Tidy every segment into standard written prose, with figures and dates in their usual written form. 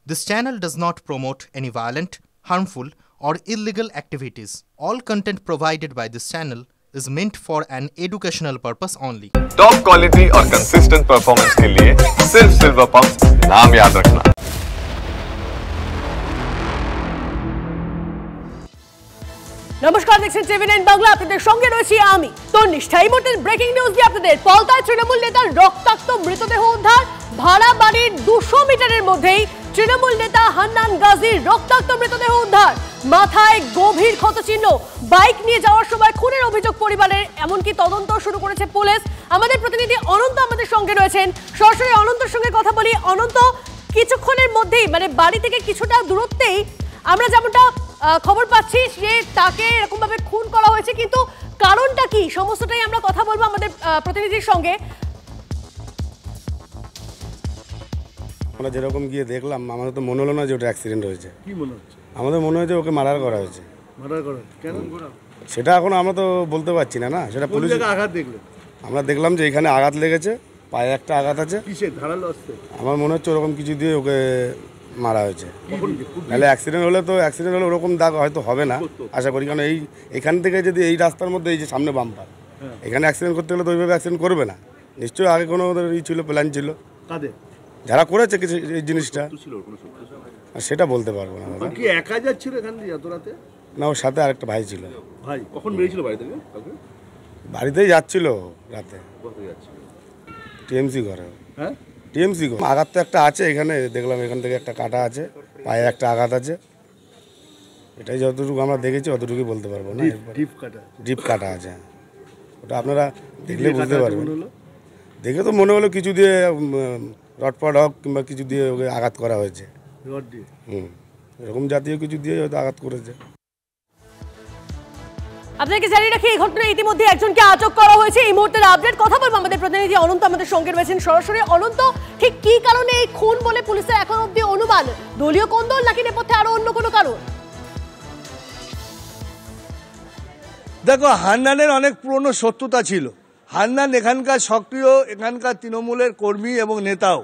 This channel does not promote any violent, harmful, or illegal activities. All content provided by this channel is meant for an educational purpose only. Top quality और consistent performance के लिए सिर्फ silver pumps नाम याद रखना। নমস্কার, দেখছেন টিভি9 বাংলা। আপনাদের সঙ্গে রয়েছি আমি তন্নিষ্ঠা। এই মুহূর্তে ব্রেকিং নিউজ দিয়ে আপনাদের পলতায় তৃণমূল নেতার রক্তাক্ত মৃতদেহ উদ্ধার। ভাড়া বাড়ির 200 মিটারের মধ্যেই তৃণমূল নেতা হান্নান গাজীর রক্তাক্ত মৃতদেহ উদ্ধার। মাথায় গভীর ক্ষতচিহ্ন। বাইক নিয়ে যাওয়ার সময় খুনের অভিযোগ পরিবারের, এমনকি তদন্ত শুরু করেছে পুলিশ। আমাদের প্রতিনিধি অনন্ত আমাদের সঙ্গে রয়েছেন। সরাসরি অনন্তর সঙ্গে কথা বলি। অনন্ত, কিছুক্ষণের মধ্যেই মানে বাড়ি থেকে কিছুটা দূরত্বেই আমরা যেমনটা খবর পাচ্ছি যে তাকে এরকম ভাবে খুন করা হয়েছে, কিন্তু কারণটা কি সমস্তটাই আমরা কথা বলবো আমাদের প্রতিনিধির সঙ্গে। আমরা যেরকম গিয়ে দেখলাম, আমাদের তো মনে হলো না যে ওটা অ্যাক্সিডেন্ট হয়েছে। কি মনে হচ্ছে? আমাদের মনে হয়েছে ওকে মার্ডার করা হয়েছে। মার্ডার করা কেন? সেটা এখন আমরা তো বলতে পারছি না। সেটা পুলিশ আঘাত দেখলেন? আমরা দেখলাম যে এখানে আঘাত লেগেছে, পায়ে একটা আঘাত আছে। কিসে? ধারালো অস্ত্রে? আমার মনে হচ্ছে ওরকম কিছু দিয়ে ওকে মারা হয়েছে। নাহলে অ্যাক্সিডেন্ট হলে ওরকম দাগ হয়তো হবে না আশা করি। কারণ এখান থেকে যদি এই রাস্তার মধ্যে এই যে সামনে বাম্পার, এখানে অ্যাক্সিডেন্ট করতে গেলে তো ওইভাবে অ্যাক্সিডেন্ট করবে না। নিশ্চয়ই আগে কোনো ওদের ছিল, প্ল্যান ছিল। যারা করেছে কিছু এই জিনিসটা সেটা বলতে পারবো না। কি একা যাচ্ছিল এখান দিয়ে এত রাতে? না, ওর সাথে আরেকটা ভাই ছিল। ভাই কখন বেরিয়েছিল বাড়ি থেকে? বাড়িতেই যাচ্ছিল রাতে। টিএমসি ঘরে। হ্যাঁ, টিএমসি ঘর। আঘাত তো একটা আছে এখানে, দেখলাম এখান থেকে একটা কাটা আছে, পায়ে একটা আঘাত আছে। এটাই যতটুকু আমরা দেখেছি অতটুকুই বলতে পারবো না। ডিপ কাটা আছে, ওটা আপনারা দেখলে বুঝতে পারবেন। দেখে তো মনে হলো কিছু দিয়ে রডফড হোক কিংবা কিছু দিয়ে ওকে আঘাত করা হয়েছে। এরকম জাতীয় কিছু দিয়ে হয়তো আঘাত করেছে। আপনাকে জানিয়ে রাখি, এই ঘটনায় ইতিমধ্যে একজনকে আটক করা হয়েছে। এই মুহূর্তের আপডেট কথা বলবো আমাদের প্রতিনিধি অনন্ত আমাদের সঙ্গে রয়েছেন সরাসরি। অনন্ত, ঠিক কি কারণে এই খুন বলে পুলিশের এখন অব্দি অনুমান? দলীয় কোন্দল নাকি নেপথ্যে আরো অন্য কোনো কারণ? দেখো, হান্নানের অনেক পুরনো শত্রুতা ছিল। হান্নান এখানকার সক্রিয়, এখানকার তৃণমূলের কর্মী এবং নেতাও।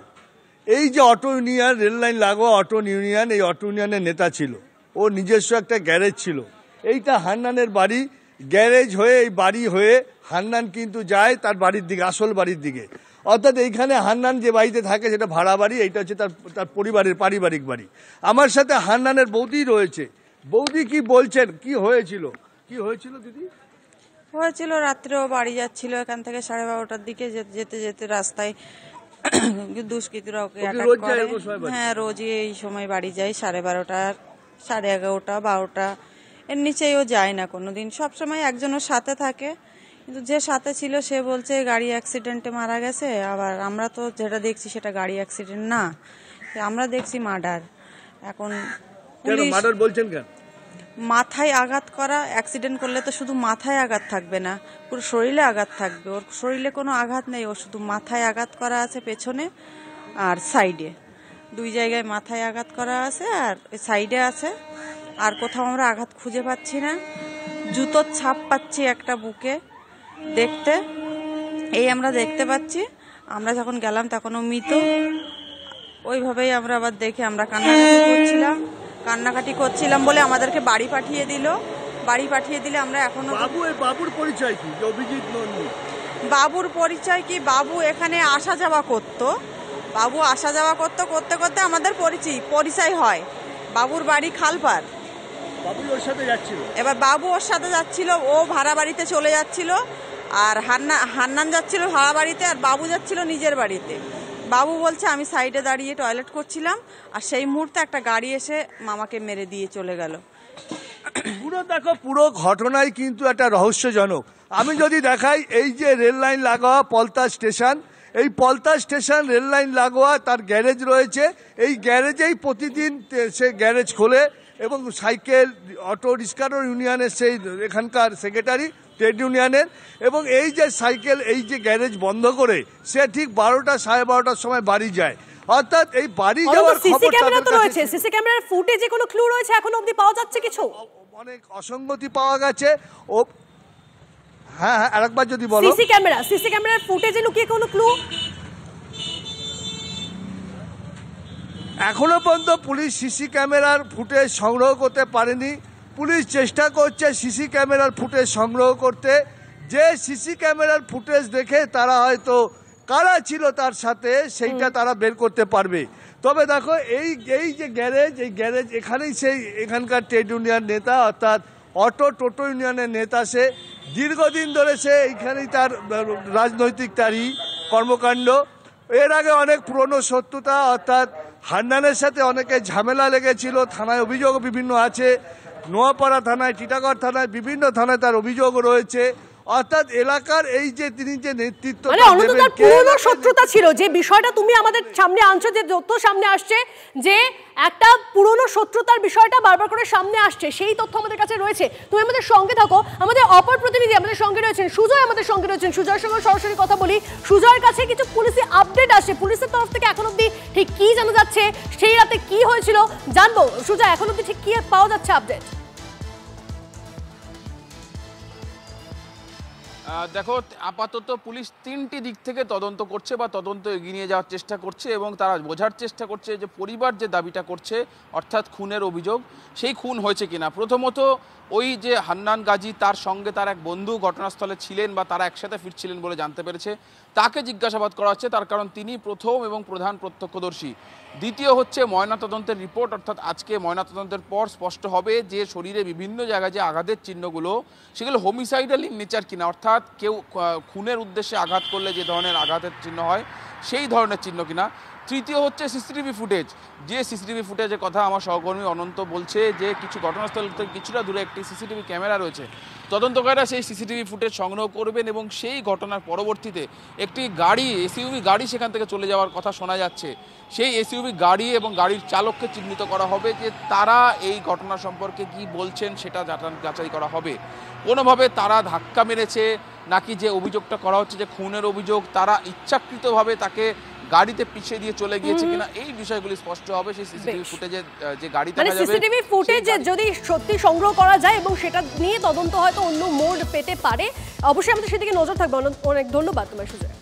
এই যে অটো ইউনিয়ন, রেল লাইন লাগোয়া অটো ইউনিয়ন, এই অটো ইউনিয়নের নেতা ছিল। ও নিজস্ব একটা গ্যারেজ ছিল। এইটা হান্নানের বাড়ি। গ্যারেজ হয়ে এই বাড়ি হয়ে হান্নান কিন্তু যায় তার বাড়ির দিকে, আসল বাড়ির দিকে। অর্থাৎ এইখানে হান্নান যে বাড়িতে থাকে সেটা ভাড়া বাড়ি, এইটা হচ্ছে তার পরিবারের পারিবারিক বাড়ি। আমার সাথে হান্নানের বৌদি রয়েছে। বৌদি কি বলছেন, কি হয়েছিল? কি হয়েছিল দিদি? হয়েছিল রাত্রেও বাড়ি যাচ্ছিল এখান থেকে 12:30টার দিকে, যেতে যেতে রাস্তায় দুষ্কৃতীরা ওকে অ্যাটাক করে। হ্যাঁ, রোজই এই সময় বাড়ি যায়, 12:30, 11:30, 12টা, এর নিচেই ও যায় না কোনোদিন। সবসময় একজনের সাথে থাকে, কিন্তু যে সাথে ছিল সে বলছে গাড়ি অ্যাক্সিডেন্টে মারা গেছে। আবার আমরা তো যেটা দেখছি সেটা গাড়ি অ্যাক্সিডেন্ট না, আমরা দেখছি মার্ডার। এখন মার্ডার বলছেন কেন? মাথায় আঘাত করা। অ্যাক্সিডেন্ট করলে তো শুধু মাথায় আঘাত থাকবে না, পুরো শরীরে আঘাত থাকবে। ওর শরীরে কোনো আঘাত নেই, ওর শুধু মাথায় আঘাত করা আছে, পেছনে আর সাইডে, 2 জায়গায় মাথায় আঘাত করা আছে আর সাইডে আছে। আর কোথাও আমরা আঘাত খুঁজে পাচ্ছি না। জুতোর ছাপ পাচ্ছি একটা বুকে দেখতে, এই আমরা দেখতে পাচ্ছি। আমরা যখন গেলাম তখনও মৃত। ওইভাবেই আমরা আবার দেখে আমরা কান্নাকাটি করছিলাম বলে আমাদেরকে বাড়ি পাঠিয়ে দিল। বাড়ি পাঠিয়ে দিলে আমরা এখনো। বাবুর পরিচয় কি? অভিজিৎ নন্দী। বাবুর পরিচয় কি? বাবু এখানে আসা যাওয়া করতো। বাবু আসা যাওয়া করতে করতে আমাদের পরিচয় হয়। বাবুর বাড়ি খালপাড়। বাবু ওর সাথে যাচ্ছিল। এবার বাবু ওর সাথে যাচ্ছিল, ও ভাড়া বাড়িতে চলে যাচ্ছিল। আর হান্নান যাচ্ছিল ভাড়া বাড়িতে, আর বাবু যাচ্ছিল নিজের বাড়িতে। বাবু বলছে আমি সাইডে দাঁড়িয়ে টয়লেট করছিলাম, আর সেই মুহূর্তে একটা গাড়ি এসে মামাকে মেরে দিয়ে চলে গেল। পুরো ঘটনাই কিন্তু একটা রহস্যজনক। আমি যদি দেখাই, এই যে রেল লাইন লাগোয়া পলতা স্টেশন, এই পলতা স্টেশন রেল লাইন লাগোয়া তার গ্যারেজ রয়েছে। এই গ্যারেজেই প্রতিদিন সে গ্যারেজ খোলে এবং সাইকেল, অটো রিক্সার ইউনিয়নের সেই এখানকার সেক্রেটারি ট্রেড ইউনিয়নের, এবং এই যে সাইকেল, এই যে গ্যারেজ বন্ধ করে সে ঠিক 12টা 12:30টার সময় বাড়ি যায়। অর্থাৎ এই বাড়ি যাওয়ার খবর সিসি ক্যামেরা তো রয়েছে, সিসি ক্যামেরার ফুটেজে কোনো ক্লু রয়েছে এখন অবধি পাওয়া যাচ্ছে কিছু? অনেক অসঙ্গতি পাওয়া গেছে। ও হ্যাঁ, আরেকবার যদি বলো। সিসি ক্যামেরার ফুটেজে লুকিয়ে কোনো ক্লু? এখনো পর্যন্ত পুলিশ সিসি ক্যামেরার ফুটেজ সংগ্রহ করতে পারেনি। পুলিশ চেষ্টা করছে সিসি ক্যামেরার ফুটেজ সংগ্রহ করতে, যে সিসি ক্যামেরার ফুটেজ দেখে তারা হয়তো কারা ছিল তার সাথে সেইটা তারা বের করতে পারবে। তবে দেখো এই যে গ্যারেজ, এই গ্যারেজ এখানেই সেই এখানকার ট্রেড ইউনিয়ন নেতা অর্থাৎ টোটো ইউনিয়নের নেতা, সে দীর্ঘদিন ধরে সে এইখানেই তার রাজনৈতিক তারই কর্মকাণ্ড। এর আগে অনেক পুরনো শত্রুতা, অর্থাৎ হান্নানের সাথে অনেকে ঝামেলা লেগেছিল, থানায় অভিযোগ বিভিন্ন আছে, নোয়াপাড়া থানায়, টিটাগড় থানায়, বিভিন্ন থানায় তার অভিযোগ রয়েছে। অর্থাৎ এলাকার এই যে তিনি যে নেতৃত্ব, মানে অনন্ততার পুরনো শত্রুতা ছিল, যে বিষয়টা তুমি আমাদের সামনে আনছো, যে তথ্য সামনে আসছে যে একটা পুরনো শত্রুতার বিষয়টা বারবার করে সামনে আসছে, সেই তথ্য আমাদের কাছে রয়েছে। তুমি আমাদের সঙ্গে থাকো, আমাদের অপর প্রতিনিধি আমাদের সঙ্গে রয়েছেন সুজয়, আমাদের সঙ্গে রয়েছেন। সুজয়ের সঙ্গে সরাসরি কথা বলি। সুজয়ের কাছে কিছু পুলিশি আপডেট আসে, পুলিশের তরফ থেকে এখন অব্দি ঠিক কি জানা যাচ্ছে, সেই রাতে কি হয়েছিল জানবো। সুজয়, এখন অব্দি ঠিক কি পাওয়া যাচ্ছে আপডেট? দেখো, আপাতত পুলিশ 3টি দিক থেকে তদন্ত করছে বা তদন্ত এগিয়ে নিয়ে যাওয়ার চেষ্টা করছে এবং তারা বোঝার চেষ্টা করছে যে পরিবার যে দাবিটা করছে অর্থাৎ খুনের অভিযোগ, সেই খুন হয়েছে কিনা। প্রথমত ওই যে হান্নান গাজী, তার সঙ্গে তার এক বন্ধু ঘটনাস্থলে ছিলেন বা তারা একসাথে ফিরছিলেন বলে জানতে পেরেছে, তাকে জিজ্ঞাসাবাদ করা হচ্ছে, তার কারণ তিনি প্রথম এবং প্রধান প্রত্যক্ষদর্শী। দ্বিতীয় হচ্ছে ময়নাতদন্তের রিপোর্ট, অর্থাৎ আজকে ময়নাতদন্তের পর স্পষ্ট হবে যে শরীরে বিভিন্ন জায়গায় যে আঘাতের চিহ্নগুলো, সেগুলো হোমিসাইডাল ইন নেচার কিনা, অর্থাৎ কেউ খুনের উদ্দেশ্যে আঘাত করলে যে ধরনের আঘাতের চিহ্ন হয় সেই ধরনের চিহ্ন কিনা। তৃতীয় হচ্ছে সিসিটিভি ফুটেজ, যে সিসিটিভি ফুটেজের কথা আমার সহকর্মী অনন্ত বলছে যে কিছু ঘটনাস্থল থেকে কিছুটা দূরে একটি সিসিটিভি ক্যামেরা রয়েছে। তদন্তকারীরা সেই সিসিটিভি ফুটেজ সংগ্রহ করবেন এবং সেই ঘটনার পরবর্তীতে একটি গাড়ি, এসইউভি গাড়ি সেখান থেকে চলে যাওয়ার কথা শোনা যাচ্ছে। সেই এসইউভি গাড়ি এবং গাড়ির চালককে চিহ্নিত করা হবে, যে তারা এই ঘটনা সম্পর্কে কি বলছেন সেটা যাচাই করা হবে। কোনোভাবে তারা ধাক্কা মেরেছে নাকি যে অভিযোগটা করা হচ্ছে যে খুনের অভিযোগ, তারা ইচ্ছাকৃতভাবে তাকে গাড়িতে পিছিয়ে দিয়ে চলে গিয়েছে কিনা, এই বিষয়গুলি স্পষ্ট হবে সেই সিসিটিভি ফুটেজে। যে গাড়ি দেখা যাবে, সিসিটিভি ফুটেজ যদি সত্যি সংগ্রহ করা যায় এবং সেটা নিয়ে তদন্ত হয়তো অন্য মোড় পেতে পারে, অবশ্যই আমাদের সেদিকে নজর থাকবে। অনেক ধন্যবাদ তোমার সুজয়।